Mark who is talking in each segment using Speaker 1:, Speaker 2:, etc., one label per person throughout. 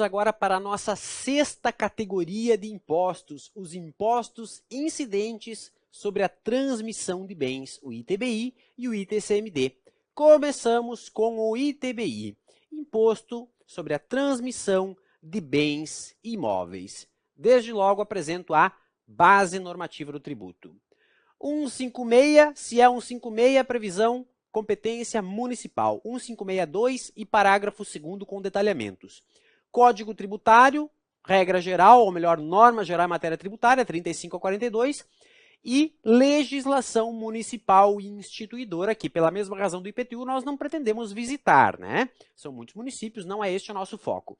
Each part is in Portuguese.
Speaker 1: Vamos agora para a nossa sexta categoria de impostos, os impostos incidentes sobre a transmissão de bens, o ITBI e o ITCMD. Começamos com o ITBI, Imposto sobre a Transmissão de Bens Imóveis. Desde logo apresento a base normativa do tributo. 156, se é 156, previsão, competência municipal. 1562 e parágrafo 2º com detalhamentos. Código tributário, regra geral, ou melhor, norma geral em matéria tributária, 35 a 42, e legislação municipal e instituidora, que pela mesma razão do IPTU nós não pretendemos visitar, né? São muitos municípios, não é este o nosso foco.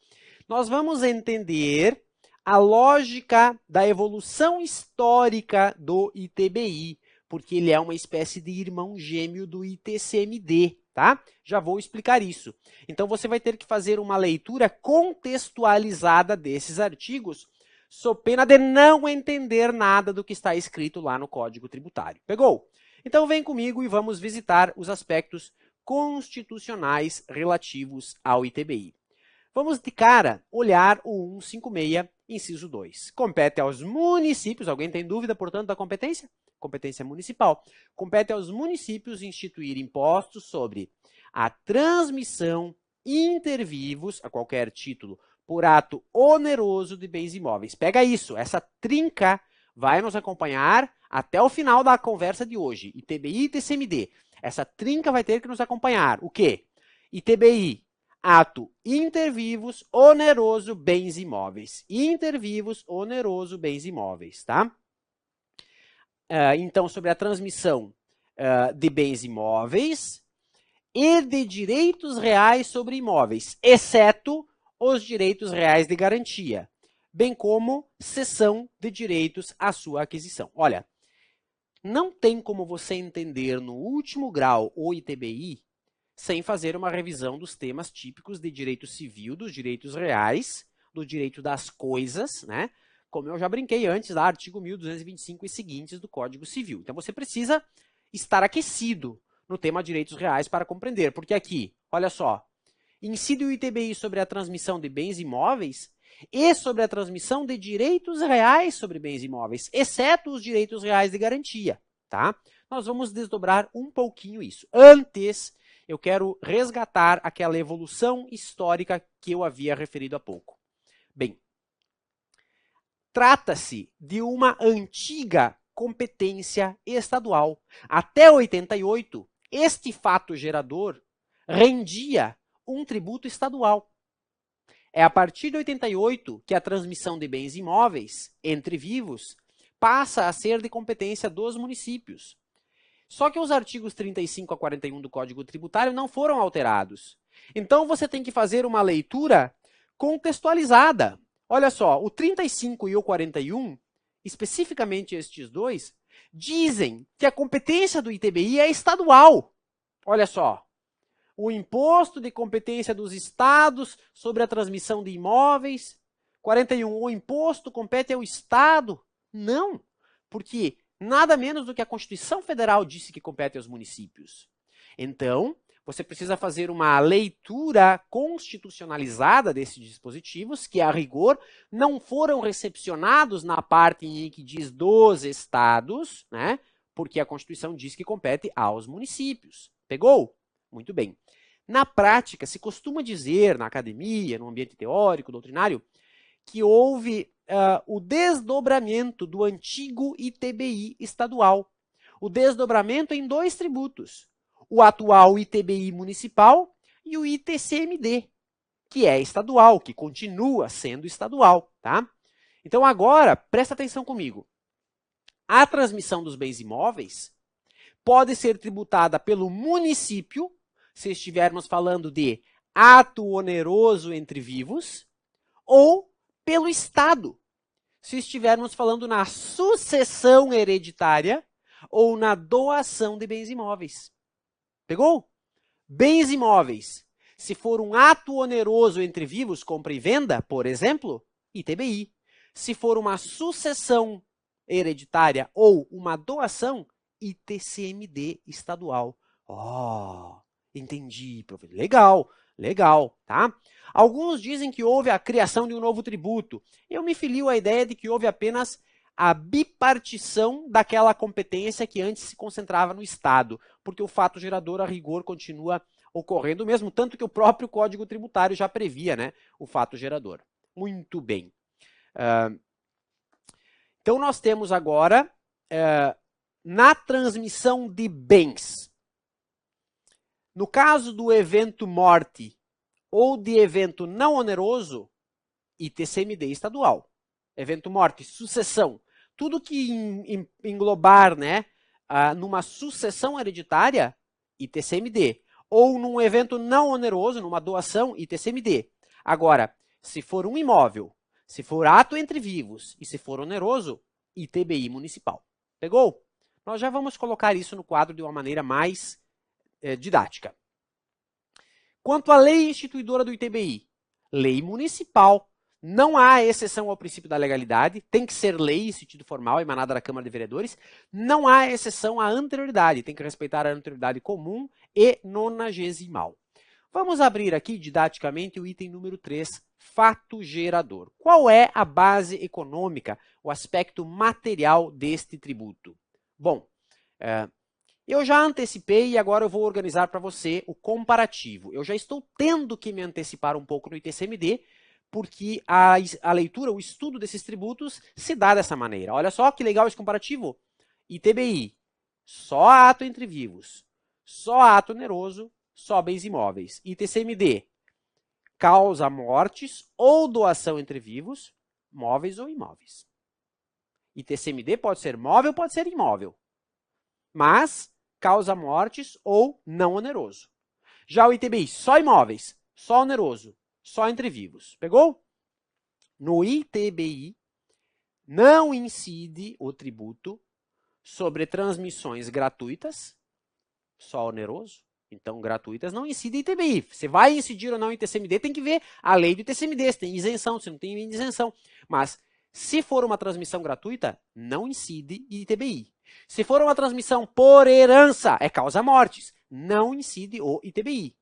Speaker 1: Nós vamos entender a lógica da evolução histórica do ITBI, porque ele é uma espécie de irmão gêmeo do ITCMD, tá? Já vou explicar isso. Então, você vai ter que fazer uma leitura contextualizada desses artigos, sob pena de não entender nada do que está escrito lá no Código Tributário. Pegou? Então, vem comigo e vamos visitar os aspectos constitucionais relativos ao ITBI. Vamos, de cara, olhar o 156, inciso 2. Compete aos municípios, alguém tem dúvida, portanto, da competência? Competência municipal. Compete aos municípios instituir impostos sobre a transmissão inter-vivos, a qualquer título, por ato oneroso de bens imóveis. Pega isso, essa trinca vai nos acompanhar até o final da conversa de hoje. ITBI e ITCMD. Essa trinca vai ter que nos acompanhar. O quê? ITBI, ato inter-vivos, oneroso, bens imóveis. Inter-vivos, oneroso, bens imóveis, tá? Então, sobre a transmissão de bens imóveis e de direitos reais sobre imóveis, exceto os direitos reais de garantia, bem como cessão de direitos à sua aquisição. Olha, não tem como você entender no último grau o ITBI sem fazer uma revisão dos temas típicos de direito civil, dos direitos reais, do direito das coisas, né? Como eu já brinquei antes, lá, artigo 1225 e seguintes do Código Civil. Então, você precisa estar aquecido no tema direitos reais para compreender, porque aqui, olha só, incide o ITBI sobre a transmissão de bens imóveis e sobre a transmissão de direitos reais sobre bens imóveis, exceto os direitos reais de garantia, tá? Nós vamos desdobrar um pouquinho isso. Antes, eu quero resgatar aquela evolução histórica que eu havia referido há pouco. Bem, trata-se de uma antiga competência estadual. Até 88, este fato gerador rendia um tributo estadual. É a partir de 88 que a transmissão de bens imóveis entre vivos passa a ser de competência dos municípios. Só que os artigos 35 a 41 do Código Tributário não foram alterados. Então, você tem que fazer uma leitura contextualizada. Olha só, o 35 e o 41, especificamente estes dois, dizem que a competência do ITBI é estadual. Olha só, o imposto de competência dos estados sobre a transmissão de imóveis. 41, o imposto compete ao estado. Não, porque nada menos do que a Constituição Federal disse que compete aos municípios. Então, você precisa fazer uma leitura constitucionalizada desses dispositivos, que, a rigor, não foram recepcionados na parte em que diz dos estados, né? Porque a Constituição diz que compete aos municípios. Pegou? Muito bem. Na prática, se costuma dizer, na academia, no ambiente teórico, doutrinário, que houve o desdobramento do antigo ITBI estadual. O desdobramento em dois tributos. O atual ITBI municipal e o ITCMD, que é estadual, que continua sendo estadual, tá? Então, agora, presta atenção comigo. A transmissão dos bens imóveis pode ser tributada pelo município, se estivermos falando de ato oneroso entre vivos, ou pelo Estado, se estivermos falando na sucessão hereditária ou na doação de bens imóveis. Pegou? Bens imóveis. Se for um ato oneroso entre vivos, compra e venda, por exemplo, ITBI. Se for uma sucessão hereditária ou uma doação, ITCMD estadual. Oh, entendi, professor. Legal, Legal, tá? Alguns dizem que houve a criação de um novo tributo. Eu me filio à ideia de que houve apenas a bipartição daquela competência que antes se concentrava no Estado, porque o fato gerador, a rigor, continua ocorrendo mesmo, tanto que o próprio Código Tributário já previa, né, o fato gerador. Muito bem. Então, nós temos agora, na transmissão de bens, no caso do evento morte ou de evento não oneroso, ITCMD estadual. Evento morte, sucessão. Tudo que englobar, né, numa sucessão hereditária, ITCMD. Ou num evento não oneroso, numa doação, ITCMD. Agora, se for um imóvel, se for ato entre vivos e se for oneroso, ITBI municipal. Pegou? Nós já vamos colocar isso no quadro de uma maneira mais didática. Quanto à lei instituidora do ITBI, lei municipal. Não há exceção ao princípio da legalidade, tem que ser lei em sentido formal, emanada da Câmara de Vereadores. Não há exceção à anterioridade, tem que respeitar a anterioridade comum e nonagesimal. Vamos abrir aqui didaticamente o item número 3, fato gerador. Qual é a base econômica, o aspecto material deste tributo? Bom, eu já antecipei e agora eu vou organizar para você o comparativo. Eu já estou tendo que me antecipar um pouco no ITCMD, porque a leitura, o estudo desses tributos se dá dessa maneira. Olha só que legal esse comparativo. ITBI, só ato entre vivos, só ato oneroso, só bens imóveis. ITCMD, causa mortes ou doação entre vivos, móveis ou imóveis. ITCMD pode ser móvel, pode ser imóvel, mas causa mortes ou não oneroso. Já o ITBI, só imóveis, só oneroso, só entre vivos. Pegou? No ITBI, não incide o tributo sobre transmissões gratuitas, só oneroso. Então, gratuitas não incide ITBI. Você vai incidir ou não em ITCMD, tem que ver a lei do ITCMD, se tem isenção, se não tem isenção. Mas, se for uma transmissão gratuita, não incide ITBI. Se for uma transmissão por herança, é causa-mortes, não incide o ITBI.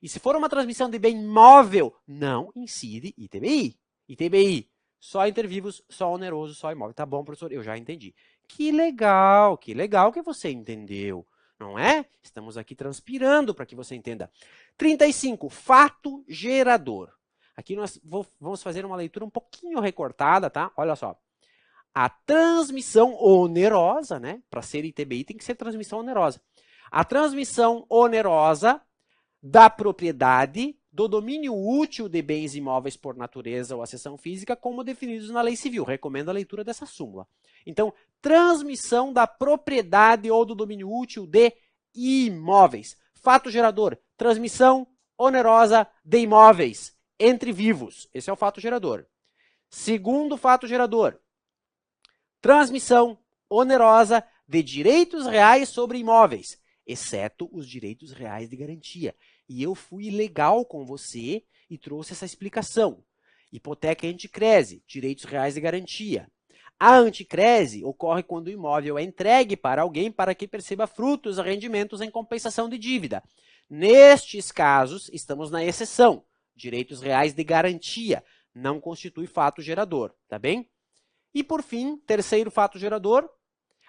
Speaker 1: E se for uma transmissão de bem móvel, não incide ITBI. ITBI, só intervivos, só oneroso, só imóvel. Tá bom, professor, eu já entendi. Que legal que você entendeu, não é? Estamos aqui transpirando para que você entenda. 35, fato gerador. Aqui nós vamos fazer uma leitura um pouquinho recortada, tá? Olha só. A transmissão onerosa, né? Para ser ITBI tem que ser transmissão onerosa. A transmissão onerosa da propriedade do domínio útil de bens imóveis por natureza ou acessão física, como definidos na lei civil. Recomendo a leitura dessa súmula. Então, transmissão da propriedade ou do domínio útil de imóveis. Fato gerador, transmissão onerosa de imóveis entre vivos. Esse é o fato gerador. Segundo fato gerador, transmissão onerosa de direitos reais sobre imóveis, exceto os direitos reais de garantia. E eu fui legal com você e trouxe essa explicação. Hipoteca e anticrese, direitos reais de garantia. A anticrese ocorre quando o imóvel é entregue para alguém para que perceba frutos e rendimentos em compensação de dívida. Nestes casos, estamos na exceção. Direitos reais de garantia não constitui fato gerador, tá bem? E, por fim, terceiro fato gerador,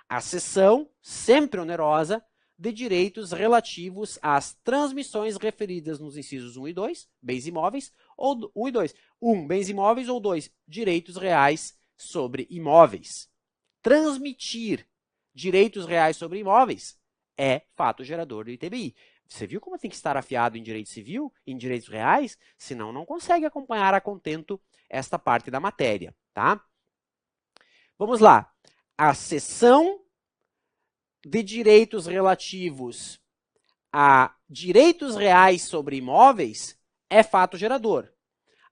Speaker 1: a cessão, sempre onerosa, de direitos relativos às transmissões referidas nos incisos 1 e 2, bens imóveis, ou 1 e 2. 1, bens imóveis, ou 2, direitos reais sobre imóveis. Transmitir direitos reais sobre imóveis é fato gerador do ITBI. Você viu como tem que estar afiado em direito civil, em direitos reais? Senão não consegue acompanhar a contento esta parte da matéria, tá? Vamos lá. A cessão de direitos relativos a direitos reais sobre imóveis é fato gerador.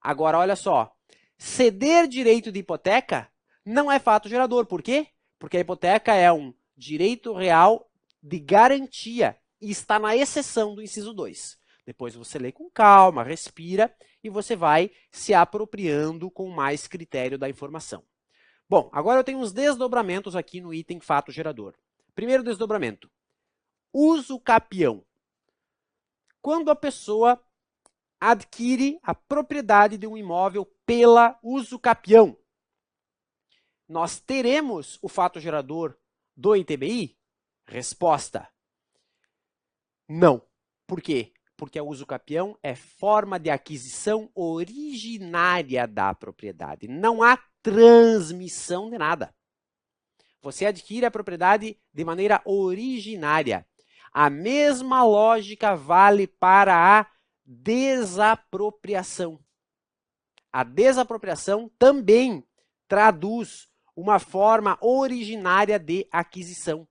Speaker 1: Agora, olha só. Ceder direito de hipoteca não é fato gerador. Por quê? Porque a hipoteca é um direito real de garantia e está na exceção do inciso 2. Depois você lê com calma, respira e você vai se apropriando com mais critério da informação. Bom, agora eu tenho uns desdobramentos aqui no item fato gerador. Primeiro desdobramento. Uso capião. Quando a pessoa adquire a propriedade de um imóvel pela usucapião, nós teremos o fato gerador do ITBI? Resposta: não. Por quê? Porque a usucapião é forma de aquisição originária da propriedade. Não há transmissão de nada. Você adquire a propriedade de maneira originária. A mesma lógica vale para a desapropriação. A desapropriação também traduz uma forma originária de aquisição.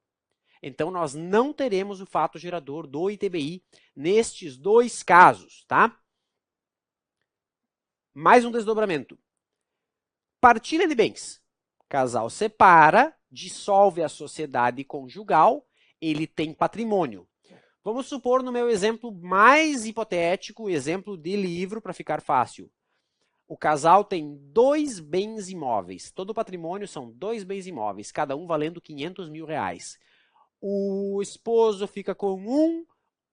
Speaker 1: Então, nós não teremos o fato gerador do ITBI nestes dois casos, tá? Mais um desdobramento. Partilha de bens. Casal separa, dissolve a sociedade conjugal, ele tem patrimônio. Vamos supor no meu exemplo mais hipotético, exemplo de livro para ficar fácil. O casal tem 2 bens imóveis. Todo o patrimônio são 2 bens imóveis, cada um valendo R$500 mil. O esposo fica com um,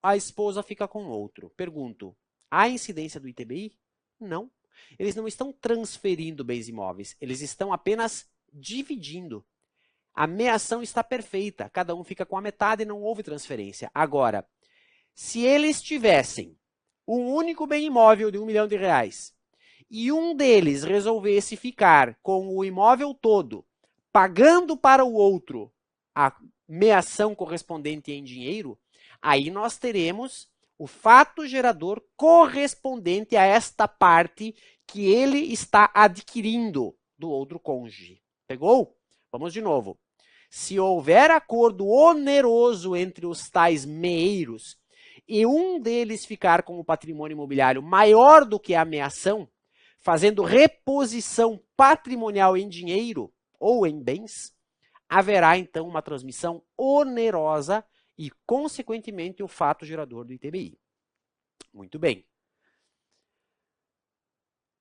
Speaker 1: a esposa fica com outro. Pergunto, há incidência do ITBI? Não. Eles não estão transferindo bens imóveis, eles estão apenas dividindo. A meação está perfeita, cada um fica com a metade e não houve transferência. Agora, se eles tivessem um único bem imóvel de R$1 milhão e um deles resolvesse ficar com o imóvel todo, pagando para o outro a meação correspondente em dinheiro, aí nós teremos o fato gerador correspondente a esta parte que ele está adquirindo do outro cônjuge. Pegou? Vamos de novo. Se houver acordo oneroso entre os tais meeiros e um deles ficar com o patrimônio imobiliário maior do que a meação, fazendo reposição patrimonial em dinheiro ou em bens, haverá então uma transmissão onerosa e, consequentemente, o fato gerador do ITBI. Muito bem.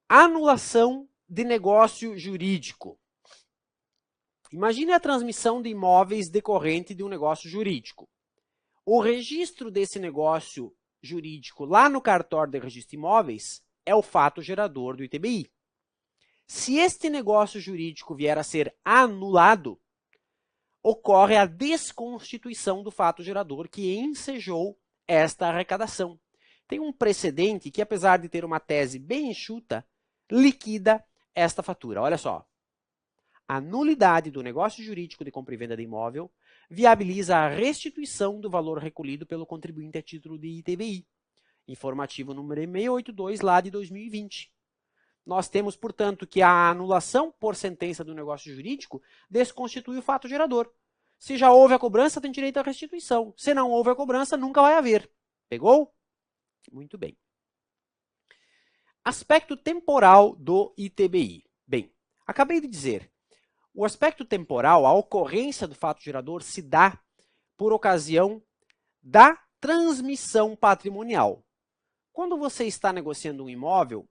Speaker 1: Anulação de negócio jurídico. Imagine a transmissão de imóveis decorrente de um negócio jurídico. O registro desse negócio jurídico lá no cartório de registro de imóveis é o fato gerador do ITBI. Se este negócio jurídico vier a ser anulado, ocorre a desconstituição do fato gerador que ensejou esta arrecadação. Tem um precedente que, apesar de ter uma tese bem enxuta, liquida esta fatura. Olha só. A nulidade do negócio jurídico de compra e venda de imóvel viabiliza a restituição do valor recolhido pelo contribuinte a título de ITBI. Informativo número 682, lá de 2020. Nós temos, portanto, que a anulação por sentença do negócio jurídico desconstitui o fato gerador. Se já houve a cobrança, tem direito à restituição. Se não houve a cobrança, nunca vai haver. Pegou? Muito bem. Aspecto temporal do ITBI. Bem, acabei de dizer, o aspecto temporal, a ocorrência do fato gerador, se dá por ocasião da transmissão patrimonial. Quando você está negociando um imóvel,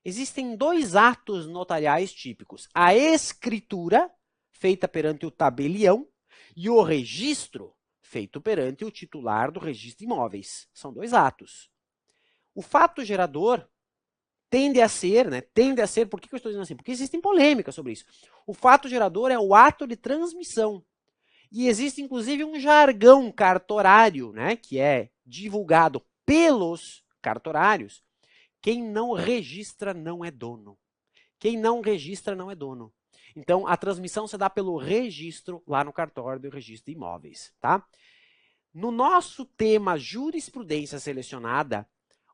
Speaker 1: existem 2 atos notariais típicos. A escritura, feita perante o tabelião, e o registro, feito perante o titular do registro de imóveis. São 2 atos. O fato gerador tende a ser, por que eu estou dizendo assim? Porque existem polêmicas sobre isso. O fato gerador é o ato de transmissão. E existe, inclusive, um jargão cartorário, que é divulgado pelos cartorários. Quem não registra não é dono. Quem não registra não é dono. Então, a transmissão se dá pelo registro lá no cartório do registro de imóveis. Tá? No nosso tema jurisprudência selecionada,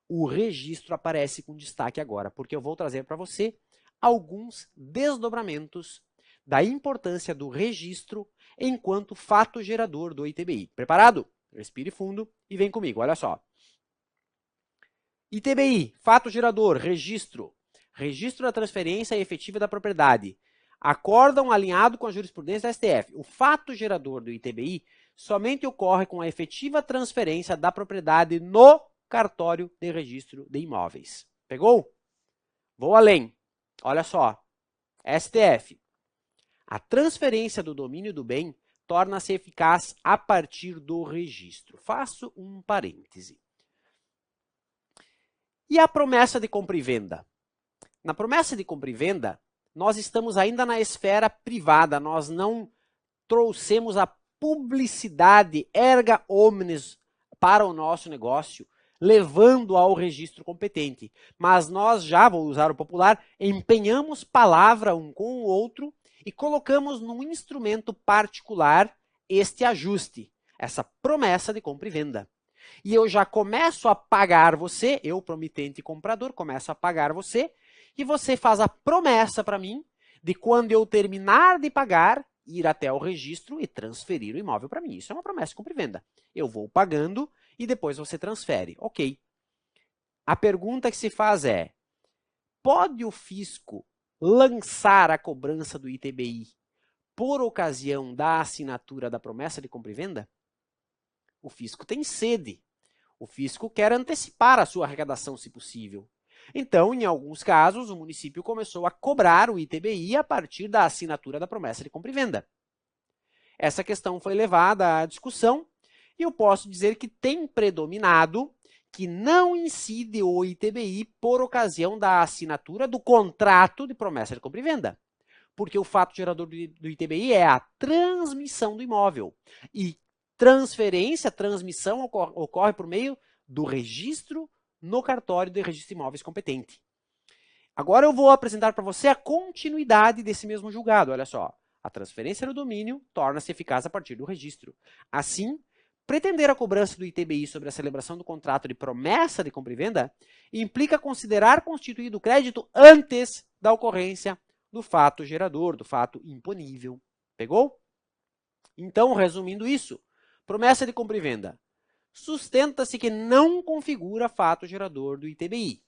Speaker 1: o registro aparece com destaque agora, porque eu vou trazer para você alguns desdobramentos da importância do registro enquanto fato gerador do ITBI. Preparado? Respire fundo e vem comigo, olha só. ITBI, fato gerador, registro. Registro da transferência efetiva da propriedade. Acórdão alinhado com a jurisprudência da STF. O fato gerador do ITBI somente ocorre com a efetiva transferência da propriedade no cartório de registro de imóveis. Pegou? Vou além. Olha só. STF. A transferência do domínio do bem torna-se eficaz a partir do registro. Faço um parêntese. E a promessa de compra e venda? Na promessa de compra e venda, nós estamos ainda na esfera privada, nós não trouxemos a publicidade erga omnes para o nosso negócio, levando ao registro competente. Mas nós já, vou usar o popular, empenhamos palavra um com o outro e colocamos num instrumento particular este ajuste, essa promessa de compra e venda. E eu já começo a pagar você, eu, promitente e comprador, começo a pagar você, e você faz a promessa para mim de quando eu terminar de pagar, ir até o registro e transferir o imóvel para mim. Isso é uma promessa de compra e venda. Eu vou pagando e depois você transfere. Ok. A pergunta que se faz é, pode o fisco lançar a cobrança do ITBI por ocasião da assinatura da promessa de compra e venda? O fisco tem sede. O fisco quer antecipar a sua arrecadação, se possível. Então, em alguns casos, o município começou a cobrar o ITBI a partir da assinatura da promessa de compra e venda. Essa questão foi levada à discussão e eu posso dizer que tem predominado que não incide o ITBI por ocasião da assinatura do contrato de promessa de compra e venda. Porque o fato gerador do ITBI é a transmissão do imóvel. E transmissão ocorre por meio do registro no cartório de registro de imóveis competente. Agora eu vou apresentar para você a continuidade desse mesmo julgado. Olha só, a transferência do domínio torna-se eficaz a partir do registro. Assim, pretender a cobrança do ITBI sobre a celebração do contrato de promessa de compra e venda implica considerar constituído o crédito antes da ocorrência do fato gerador, do fato imponível. Pegou? Então, resumindo isso, promessa de compra e venda. Sustenta-se que não configura fato gerador do ITBI.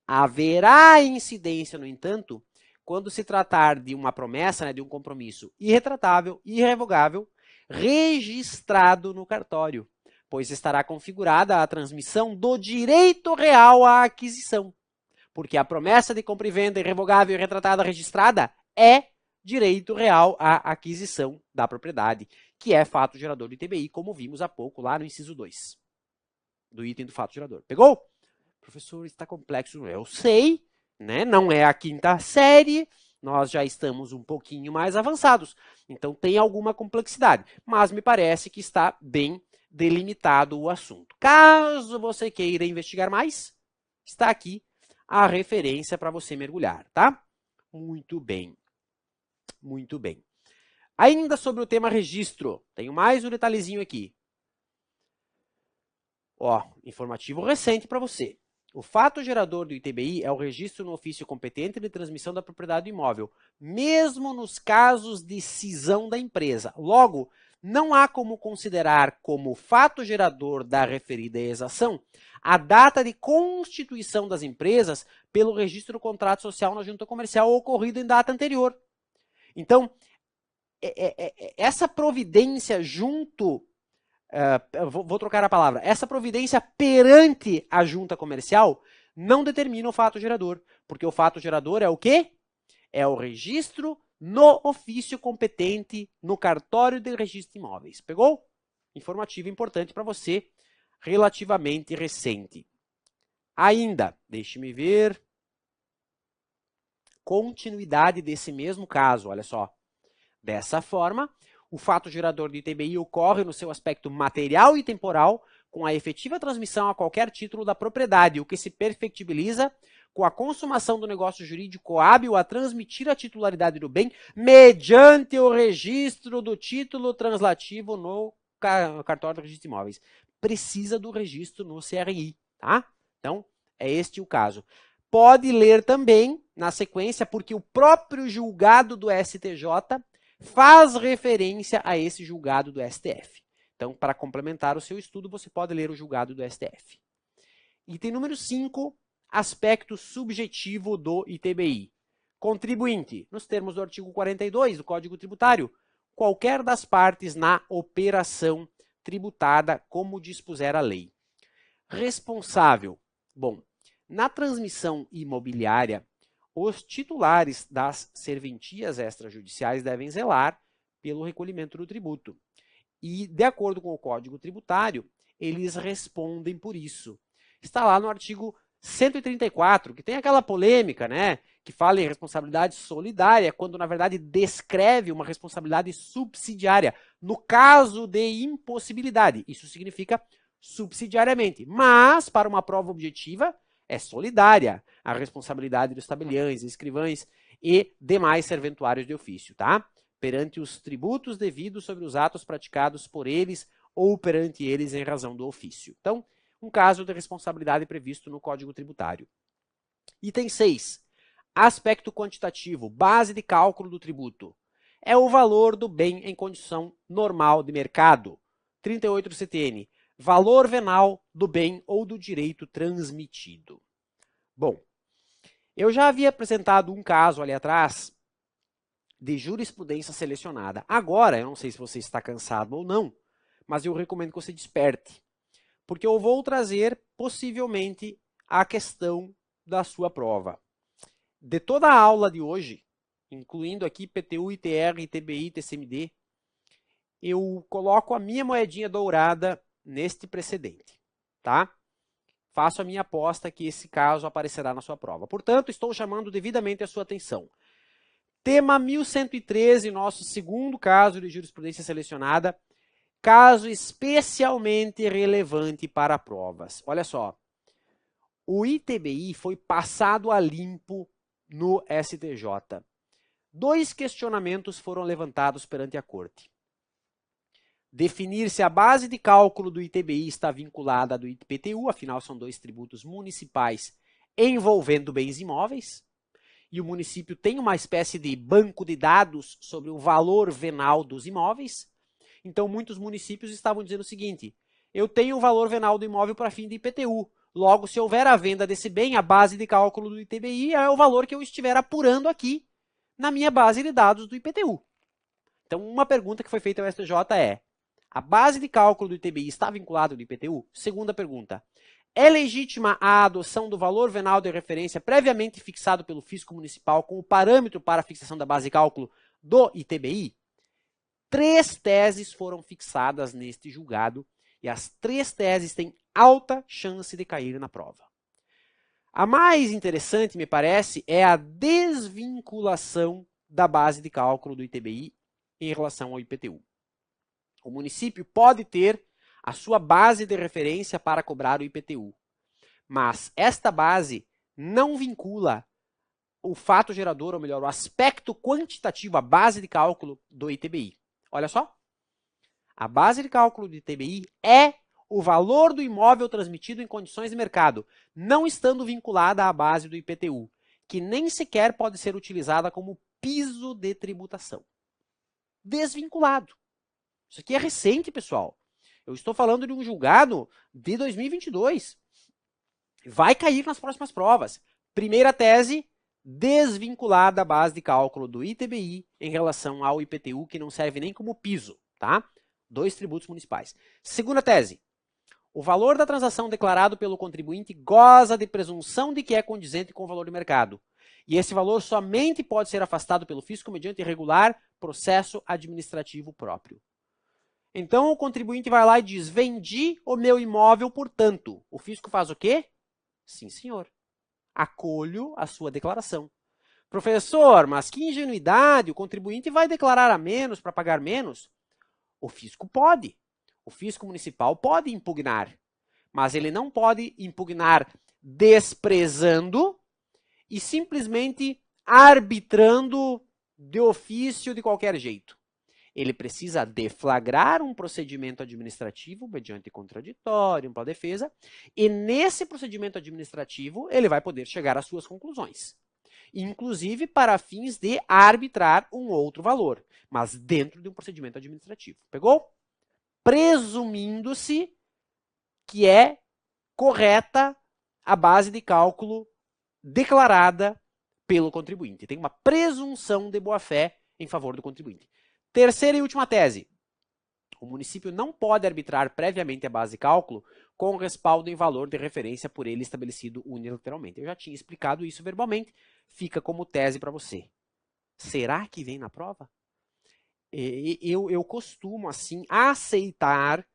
Speaker 1: Haverá incidência, no entanto, quando se tratar de uma promessa, de um compromisso irretratável, irrevogável, registrado no cartório, pois estará configurada a transmissão do direito real à aquisição, porque a promessa de compra e venda irrevogável, irretratada, registrada é direito real à aquisição da propriedade, que é fato gerador do ITBI, como vimos há pouco lá no inciso 2 do item do fato gerador. Pegou? Professor, está complexo. Eu sei, né? Não é a quinta série, nós já estamos um pouquinho mais avançados, então tem alguma complexidade, mas me parece que está bem delimitado o assunto. Caso você queira investigar mais, está aqui a referência para você mergulhar, tá? Muito bem. Muito bem. Ainda sobre o tema registro, tenho mais um detalhezinho aqui. Ó, informativo recente para você. O fato gerador do ITBI é o registro no ofício competente de transmissão da propriedade do imóvel, mesmo nos casos de cisão da empresa. Logo, não há como considerar como fato gerador da referida exação a data de constituição das empresas pelo registro do contrato social na junta comercial ocorrido em data anterior. Então, essa providência junto... vou trocar a palavra. Essa providência perante a junta comercial não determina o fato gerador, porque o fato gerador é o quê? É o registro no ofício competente no cartório de registro de imóveis. Pegou? Informativo importante para você, relativamente recente. Ainda, deixe-me ver, continuidade desse mesmo caso, olha só. Dessa forma, o fato gerador do ITBI ocorre no seu aspecto material e temporal, com a efetiva transmissão a qualquer título da propriedade, o que se perfectibiliza com a consumação do negócio jurídico hábil a transmitir a titularidade do bem mediante o registro do título translativo no cartório do registro de imóveis. Precisa do registro no CRI, tá? Então, é este o caso. Pode ler também, na sequência, porque o próprio julgado do STJ faz referência a esse julgado do STF. Então, para complementar o seu estudo, você pode ler o julgado do STF. Item número 5, aspecto subjetivo do ITBI. Contribuinte, nos termos do artigo 42 do Código Tributário, qualquer das partes na operação tributada, como dispuser a lei. Responsável, bom, na transmissão imobiliária, os titulares das serventias extrajudiciais devem zelar pelo recolhimento do tributo. E, de acordo com o Código Tributário, eles respondem por isso. Está lá no artigo 134, que tem aquela polêmica, né, que fala em responsabilidade solidária, quando na verdade descreve uma responsabilidade subsidiária, no caso de impossibilidade. Isso significa subsidiariamente, mas para uma prova objetiva é solidária a responsabilidade dos tabeliães, escrivães e demais serventuários de ofício, tá? Perante os tributos devidos sobre os atos praticados por eles ou perante eles em razão do ofício. Então, um caso de responsabilidade previsto no Código Tributário. Item 6. Aspecto quantitativo, base de cálculo do tributo. É o valor do bem em condição normal de mercado. 38 do CTN. Valor venal do bem ou do direito transmitido. Bom, eu já havia apresentado um caso ali atrás de jurisprudência selecionada. Agora, eu não sei se você está cansado ou não, mas eu recomendo que você desperte, porque eu vou trazer, possivelmente, a questão da sua prova. De toda a aula de hoje, incluindo aqui PTU, ITR, ITBI, TCMD, eu coloco a minha moedinha dourada neste precedente, tá? Faço a minha aposta que esse caso aparecerá na sua prova. Portanto, estou chamando devidamente a sua atenção. Tema 1113, nosso segundo caso de jurisprudência selecionada, caso especialmente relevante para provas. Olha só, o ITBI foi passado a limpo no STJ. 2 questionamentos foram levantados perante a Corte. Definir se a base de cálculo do ITBI está vinculada à do IPTU, afinal são 2 tributos municipais envolvendo bens imóveis, e o município tem uma espécie de banco de dados sobre o valor venal dos imóveis. Então, muitos municípios estavam dizendo o seguinte: eu tenho o valor venal do imóvel para fim de IPTU. Logo, se houver a venda desse bem, a base de cálculo do ITBI é o valor que eu estiver apurando aqui na minha base de dados do IPTU. Então, uma pergunta que foi feita ao STJ é: a base de cálculo do ITBI está vinculada ao IPTU? Segunda pergunta: é legítima a adoção do valor venal de referência previamente fixado pelo fisco municipal como parâmetro para a fixação da base de cálculo do ITBI? 3 teses foram fixadas neste julgado e as 3 teses têm alta chance de cair na prova. A mais interessante, me parece, é a desvinculação da base de cálculo do ITBI em relação ao IPTU. O município pode ter a sua base de referência para cobrar o IPTU, mas esta base não vincula o fato gerador, ou melhor, o aspecto quantitativo, a base de cálculo do ITBI. Olha só, a base de cálculo do ITBI é o valor do imóvel transmitido em condições de mercado, não estando vinculada à base do IPTU, que nem sequer pode ser utilizada como piso de tributação. Desvinculado. Isso aqui é recente, pessoal. Eu estou falando de um julgado de 2022. Vai cair nas próximas provas. Primeira tese, desvincular da base de cálculo do ITBI em relação ao IPTU, que não serve nem como piso, tá? 2 tributos municipais. Segunda tese, o valor da transação declarado pelo contribuinte goza de presunção de que é condizente com o valor de mercado. E esse valor somente pode ser afastado pelo fisco mediante regular processo administrativo próprio. Então, o contribuinte vai lá e diz: vendi o meu imóvel por tanto. O fisco faz o quê? Sim, senhor. Acolho a sua declaração. Professor, mas que ingenuidade, o contribuinte vai declarar a menos para pagar menos? O fisco pode. O fisco municipal pode impugnar, mas ele não pode impugnar desprezando e simplesmente arbitrando de ofício de qualquer jeito. Ele precisa deflagrar um procedimento administrativo mediante contraditório para a defesa, e nesse procedimento administrativo ele vai poder chegar às suas conclusões, inclusive para fins de arbitrar um outro valor, mas dentro de um procedimento administrativo. Pegou? Presumindo-se que é correta a base de cálculo declarada pelo contribuinte. Tem uma presunção de boa-fé em favor do contribuinte. Terceira e última tese. O município não pode arbitrar previamente a base de cálculo com respaldo em valor de referência por ele estabelecido unilateralmente. Eu já tinha explicado isso verbalmente, fica como tese para você. Será que vem na prova? Eu costumo, assim, aceitar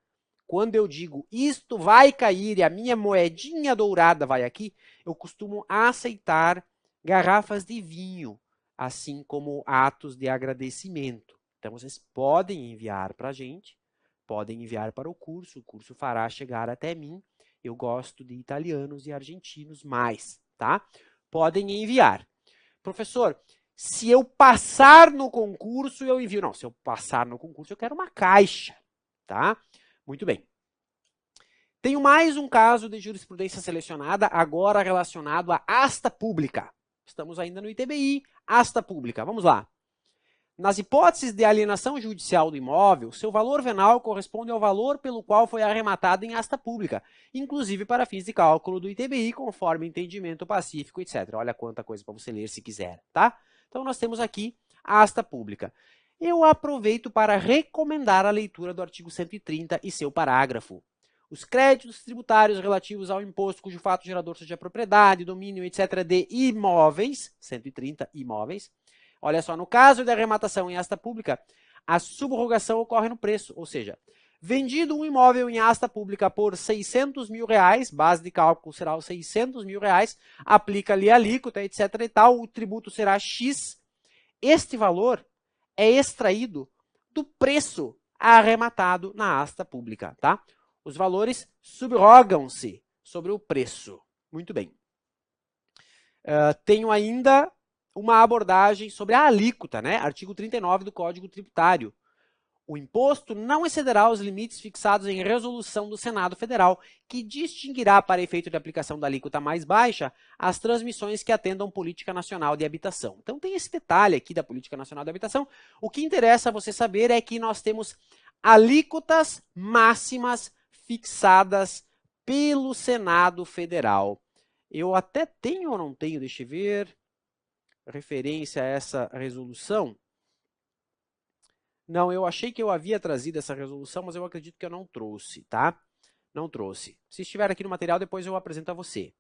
Speaker 1: Quando eu digo isto vai cair e a minha moedinha dourada vai aqui, eu costumo aceitar garrafas de vinho, assim como atos de agradecimento. Então, vocês podem enviar para a gente, podem enviar para o curso fará chegar até mim. Eu gosto de italianos e argentinos mais, tá? Podem enviar. Professor, se eu passar no concurso, eu envio. Não, se eu passar no concurso, eu quero uma caixa, tá? Muito bem. Tenho mais um caso de jurisprudência selecionada, agora relacionado à asta pública. Estamos ainda no ITBI, asta pública. Vamos lá. Nas hipóteses de alienação judicial do imóvel, seu valor venal corresponde ao valor pelo qual foi arrematado em asta pública, inclusive para fins de cálculo do ITBI, conforme entendimento pacífico, etc. Olha quanta coisa para você ler se quiser, tá? Então, nós temos aqui a asta pública. Eu aproveito para recomendar a leitura do artigo 130 e seu parágrafo. Os créditos tributários relativos ao imposto cujo fato gerador seja propriedade, domínio, etc. de imóveis, 130 imóveis. Olha só, no caso de arrematação em asta pública, a subrogação ocorre no preço, ou seja, vendido um imóvel em asta pública por R$600 mil, base de cálculo será os R$600 mil, aplica-lhe a alíquota, etc. e tal, o tributo será X. Este valor é extraído do preço arrematado na asta pública, tá? Os valores subrogam-se sobre o preço. Muito bem. Tenho ainda uma abordagem sobre a alíquota, né? Artigo 39 do Código Tributário. O imposto não excederá os limites fixados em resolução do Senado Federal, que distinguirá para efeito de aplicação da alíquota mais baixa as transmissões que atendam Política Nacional de Habitação. Então tem esse detalhe aqui da Política Nacional de Habitação. O que interessa você saber é que nós temos alíquotas máximas fixadas pelo Senado Federal. Eu até tenho ou não tenho, deixa eu ver, referência a essa resolução. Não, eu achei que eu havia trazido essa resolução, mas eu acredito que eu não trouxe, tá? Não trouxe. Se estiver aqui no material, depois eu apresento a você.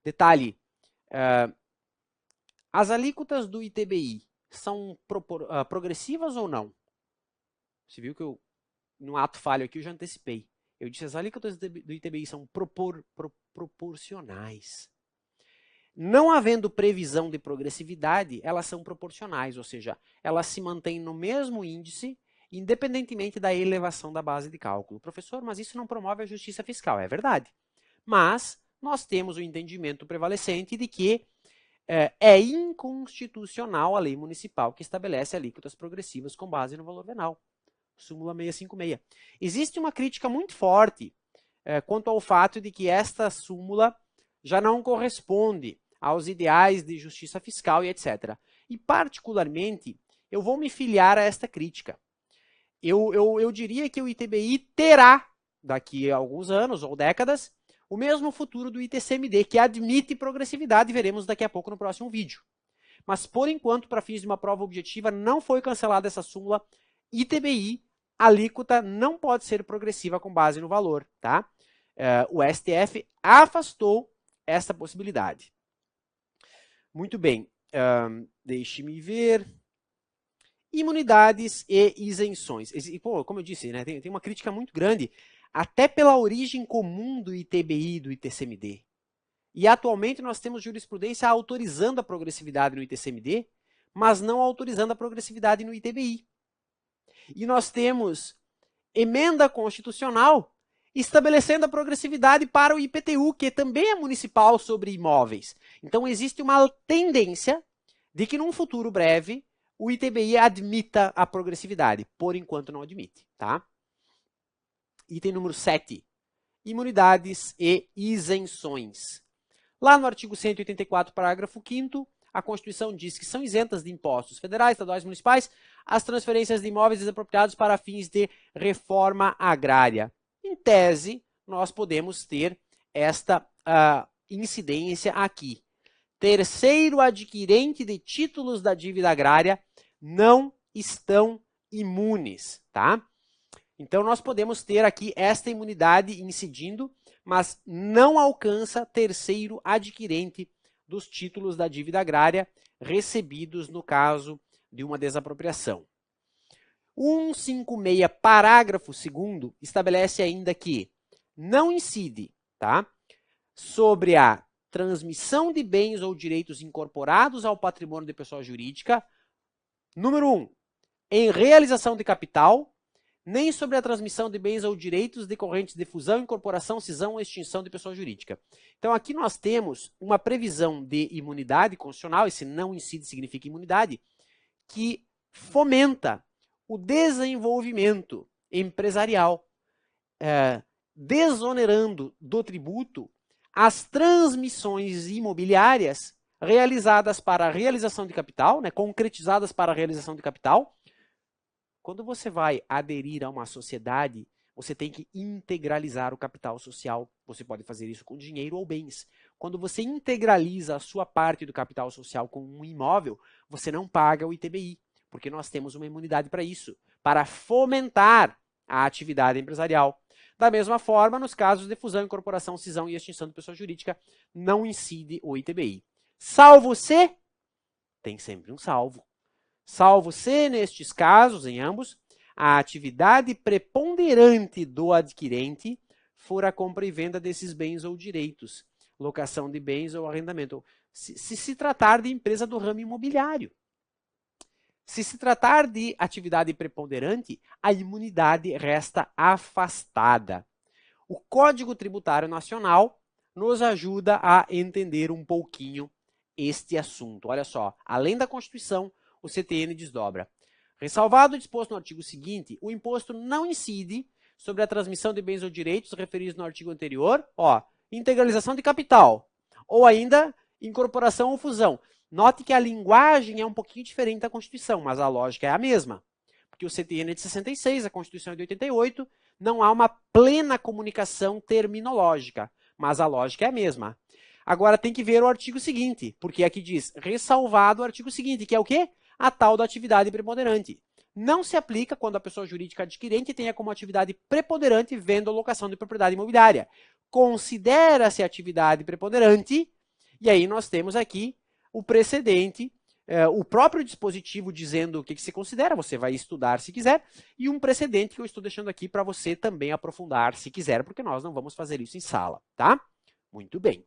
Speaker 1: Detalhe, as alíquotas do ITBI são progressivas ou não? Você viu que eu, no ato falho aqui, eu já antecipei. Eu disse as alíquotas do ITBI são proporcionais. Não havendo previsão de progressividade, elas são proporcionais, ou seja, elas se mantêm no mesmo índice, independentemente da elevação da base de cálculo. Professor, mas isso não promove a justiça fiscal. É verdade. Mas nós temos o entendimento prevalecente de que é inconstitucional a lei municipal que estabelece alíquotas progressivas com base no valor venal. Súmula 656. Existe uma crítica muito forte quanto ao fato de que esta súmula já não corresponde aos ideais de justiça fiscal e etc. E, particularmente, eu vou me filiar a esta crítica. Eu diria que o ITBI terá, daqui a alguns anos ou décadas, o mesmo futuro do ITCMD, que admite progressividade, veremos daqui a pouco no próximo vídeo. Mas, por enquanto, para fins de uma prova objetiva, não foi cancelada essa súmula. ITBI, alíquota não pode ser progressiva com base no valor, tá? O STF afastou essa possibilidade. Muito bem, deixe-me ver. Imunidades e isenções. Pô, como eu disse, né, tem uma crítica muito grande, até pela origem comum do ITBI e do ITCMD. E atualmente nós temos jurisprudência autorizando a progressividade no ITCMD, mas não autorizando a progressividade no ITBI. E nós temos emenda constitucional estabelecendo a progressividade para o IPTU, que também é municipal sobre imóveis. Então, existe uma tendência de que, num futuro breve, o ITBI admita a progressividade. Por enquanto, não admite, tá? Item número 7. Imunidades e isenções. Lá no artigo 184, parágrafo 5º, a Constituição diz que são isentas de impostos federais, estaduais e municipais as transferências de imóveis desapropriados para fins de reforma agrária. Em tese, nós podemos ter esta incidência aqui. Terceiro adquirente de títulos da dívida agrária não estão imunes, tá? Então, nós podemos ter aqui esta imunidade incidindo, mas não alcança terceiro adquirente dos títulos da dívida agrária recebidos no caso de uma desapropriação. 156, parágrafo 2º, estabelece ainda que não incide, tá, sobre a transmissão de bens ou direitos incorporados ao patrimônio de pessoa jurídica, número 1, em realização de capital, nem sobre a transmissão de bens ou direitos decorrentes de fusão, incorporação, cisão ou extinção de pessoa jurídica. Então, aqui nós temos uma previsão de imunidade constitucional, esse não incide significa imunidade, que fomenta o desenvolvimento empresarial, desonerando do tributo as transmissões imobiliárias realizadas para a realização de capital, né, concretizadas para a realização de capital. Quando você vai aderir a uma sociedade, você tem que integralizar o capital social. Você pode fazer isso com dinheiro ou bens. Quando você integraliza a sua parte do capital social com um imóvel, você não paga o ITBI, porque nós temos uma imunidade para isso, para fomentar a atividade empresarial. Da mesma forma, nos casos de fusão, incorporação, cisão e extinção de pessoa jurídica, não incide o ITBI. Salvo se, tem sempre um salvo. Salvo se, nestes casos, em ambos, a atividade preponderante do adquirente for a compra e venda desses bens ou direitos, locação de bens ou arrendamento. Se tratar de empresa do ramo imobiliário. Se tratar de atividade preponderante, a imunidade resta afastada. O Código Tributário Nacional nos ajuda a entender um pouquinho este assunto. Olha só, além da Constituição, o CTN desdobra. Ressalvado o disposto no artigo seguinte, o imposto não incide sobre a transmissão de bens ou direitos referidos no artigo anterior, integralização de capital, ou ainda incorporação ou fusão. Note que a linguagem é um pouquinho diferente da Constituição, mas a lógica é a mesma. Porque o CTN é de 66, a Constituição é de 88, não há uma plena comunicação terminológica, mas a lógica é a mesma. Agora tem que ver o artigo seguinte, porque aqui diz, ressalvado o artigo seguinte, que é o quê? A tal da atividade preponderante. Não se aplica quando a pessoa jurídica adquirente tenha como atividade preponderante venda ou locação de propriedade imobiliária. Considera-se atividade preponderante, e aí nós temos aqui o precedente, o próprio dispositivo dizendo o que se considera, você vai estudar se quiser, e um precedente que eu estou deixando aqui para você também aprofundar se quiser, porque nós não vamos fazer isso em sala, tá? Muito bem.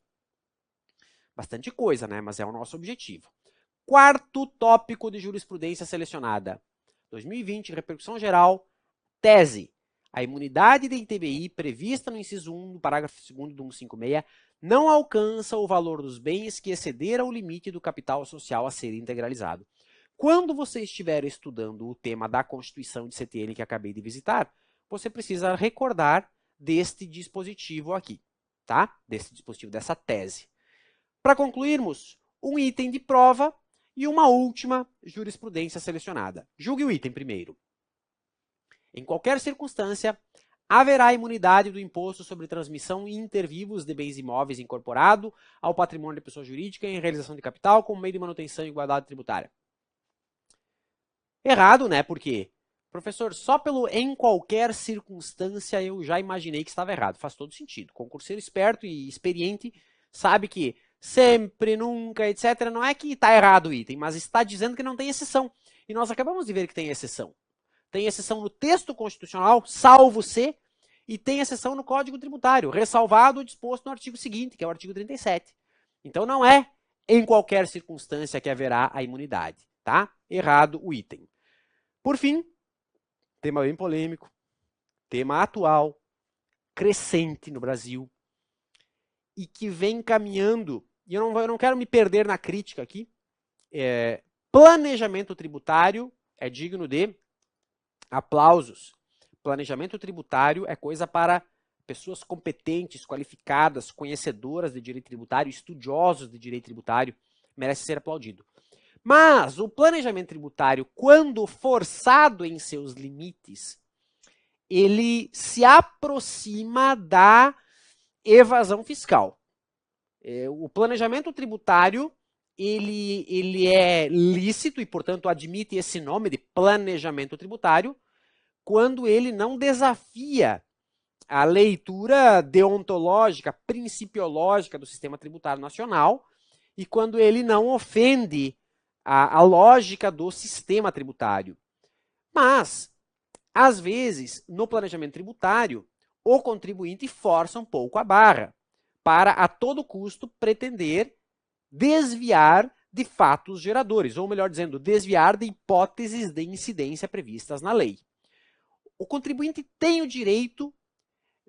Speaker 1: Bastante coisa, né? Mas é o nosso objetivo. Quarto tópico de jurisprudência selecionada. 2020, repercussão geral, tese. A imunidade de ITBI prevista no inciso 1 do parágrafo 2º do 156 não alcança o valor dos bens que exceder ao limite do capital social a ser integralizado. Quando você estiver estudando o tema da Constituição de CTN que acabei de visitar, você precisa recordar deste dispositivo aqui, tá? Desse dispositivo, dessa tese. Para concluirmos, um item de prova e uma última jurisprudência selecionada. Julgue o item primeiro. Em qualquer circunstância, haverá imunidade do imposto sobre transmissão inter vivos de bens imóveis incorporado ao patrimônio de pessoa jurídica em realização de capital como meio de manutenção e igualdade tributária. Errado, né? Por quê? Professor, só pelo em qualquer circunstância eu já imaginei que estava errado. Faz todo sentido. Concurseiro esperto e experiente sabe que sempre, nunca, etc. Não é que está errado o item, mas está dizendo que não tem exceção. E nós acabamos de ver que tem exceção. Tem exceção no texto constitucional, salvo se, e tem exceção no Código Tributário, ressalvado o disposto no artigo seguinte, que é o artigo 37. Então não é em qualquer circunstância que haverá a imunidade, tá? Errado o item. Por fim, tema bem polêmico, tema atual, crescente no Brasil, e que vem caminhando, e eu não quero me perder na crítica aqui, planejamento tributário é digno de aplausos. Planejamento tributário é coisa para pessoas competentes, qualificadas, conhecedoras de direito tributário, estudiosos de direito tributário, merece ser aplaudido. Mas o planejamento tributário, quando forçado em seus limites, ele se aproxima da evasão fiscal. O planejamento tributário, ele é lícito e, portanto, admite esse nome de planejamento tributário quando ele não desafia a leitura deontológica, principiológica do sistema tributário nacional e quando ele não ofende a lógica do sistema tributário. Mas às vezes, no planejamento tributário, o contribuinte força um pouco a barra para, a todo custo, pretender desviar de fatos geradores, ou melhor dizendo, desviar de hipóteses de incidência previstas na lei. O contribuinte tem o direito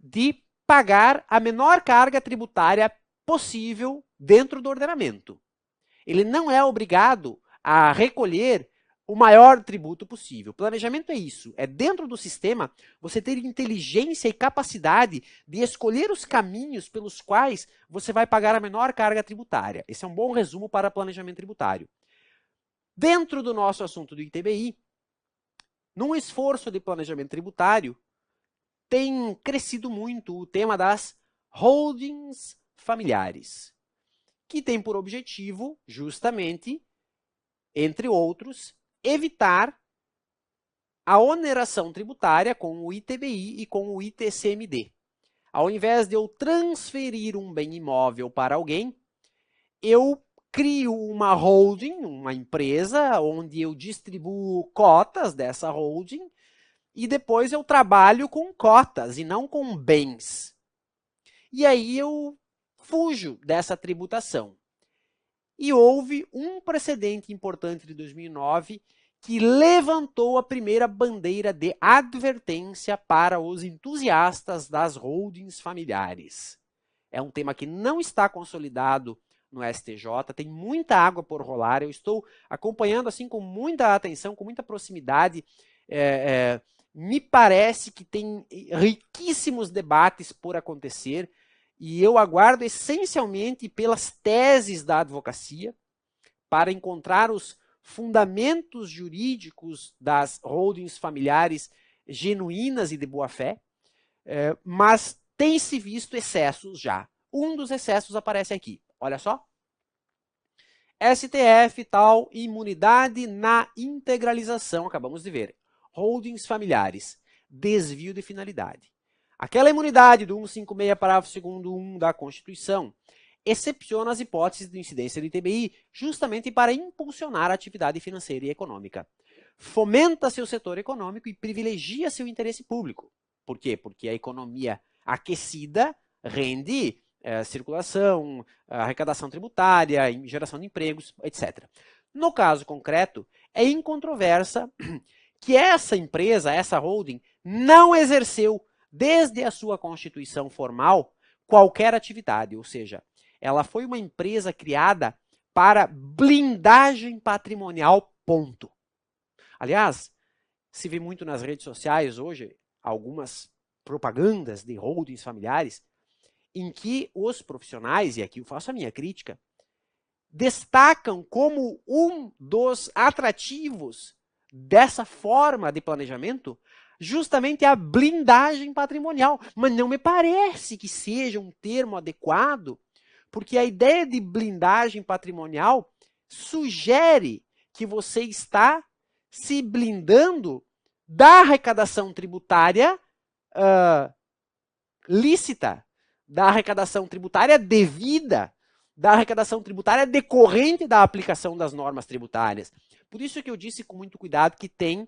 Speaker 1: de pagar a menor carga tributária possível dentro do ordenamento. Ele não é obrigado a recolher o maior tributo possível. Planejamento é isso, é dentro do sistema você ter inteligência e capacidade de escolher os caminhos pelos quais você vai pagar a menor carga tributária. Esse é um bom resumo para planejamento tributário. Dentro do nosso assunto do ITBI, num esforço de planejamento tributário, tem crescido muito o tema das holdings familiares, que tem por objetivo, justamente, entre outros, evitar a oneração tributária com o ITBI e com o ITCMD. Ao invés de eu transferir um bem imóvel para alguém, eu crio uma holding, uma empresa, onde eu distribuo cotas dessa holding e depois eu trabalho com cotas e não com bens. E aí eu fujo dessa tributação. E houve um precedente importante de 2009 que levantou a primeira bandeira de advertência para os entusiastas das holdings familiares. É um tema que não está consolidado no STJ, tem muita água por rolar, eu estou acompanhando assim com muita atenção, com muita proximidade. Me parece que tem riquíssimos debates por acontecer, e eu aguardo essencialmente pelas teses da advocacia para encontrar os fundamentos jurídicos das holdings familiares genuínas e de boa-fé, mas tem-se visto excessos já. Um dos excessos aparece aqui, olha só. STF, tal, imunidade na integralização, acabamos de ver. Holdings familiares, desvio de finalidade. Aquela imunidade do 156, parágrafo 2º 1 da Constituição, excepciona as hipóteses de incidência do ITBI justamente para impulsionar a atividade financeira e econômica. Fomenta seu setor econômico e privilegia seu interesse público. Por quê? Porque a economia aquecida rende circulação, arrecadação tributária, geração de empregos, etc. No caso concreto, é incontroversa que essa empresa, essa holding, não exerceu, desde a sua constituição formal, qualquer atividade, ou seja, ela foi uma empresa criada para blindagem patrimonial, ponto. Aliás, se vê muito nas redes sociais hoje, algumas propagandas de holdings familiares, em que os profissionais, e aqui eu faço a minha crítica, destacam como um dos atrativos dessa forma de planejamento justamente a blindagem patrimonial. Mas não me parece que seja um termo adequado, porque a ideia de blindagem patrimonial sugere que você está se blindando da arrecadação tributária lícita, da arrecadação tributária devida, da arrecadação tributária decorrente da aplicação das normas tributárias. Por isso que eu disse com muito cuidado que tem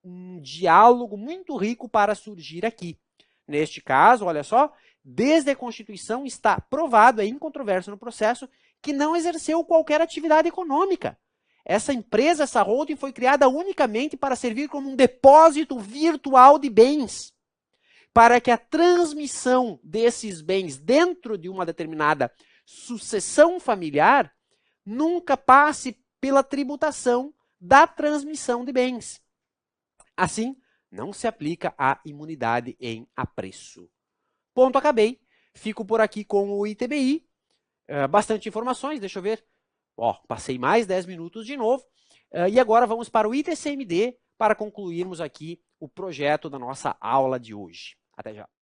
Speaker 1: um diálogo muito rico para surgir aqui. Neste caso, olha só, desde a Constituição está provado, é incontroverso no processo, que não exerceu qualquer atividade econômica. Essa empresa, essa holding, foi criada unicamente para servir como um depósito virtual de bens, para que a transmissão desses bens dentro de uma determinada sucessão familiar nunca passe pela tributação da transmissão de bens. Assim, não se aplica a imunidade em apreço. Ponto, acabei. Fico por aqui com o ITBI. Bastante informações, deixa eu ver. Passei mais 10 minutos de novo. E agora vamos para o ITCMD para concluirmos aqui o projeto da nossa aula de hoje. Até já.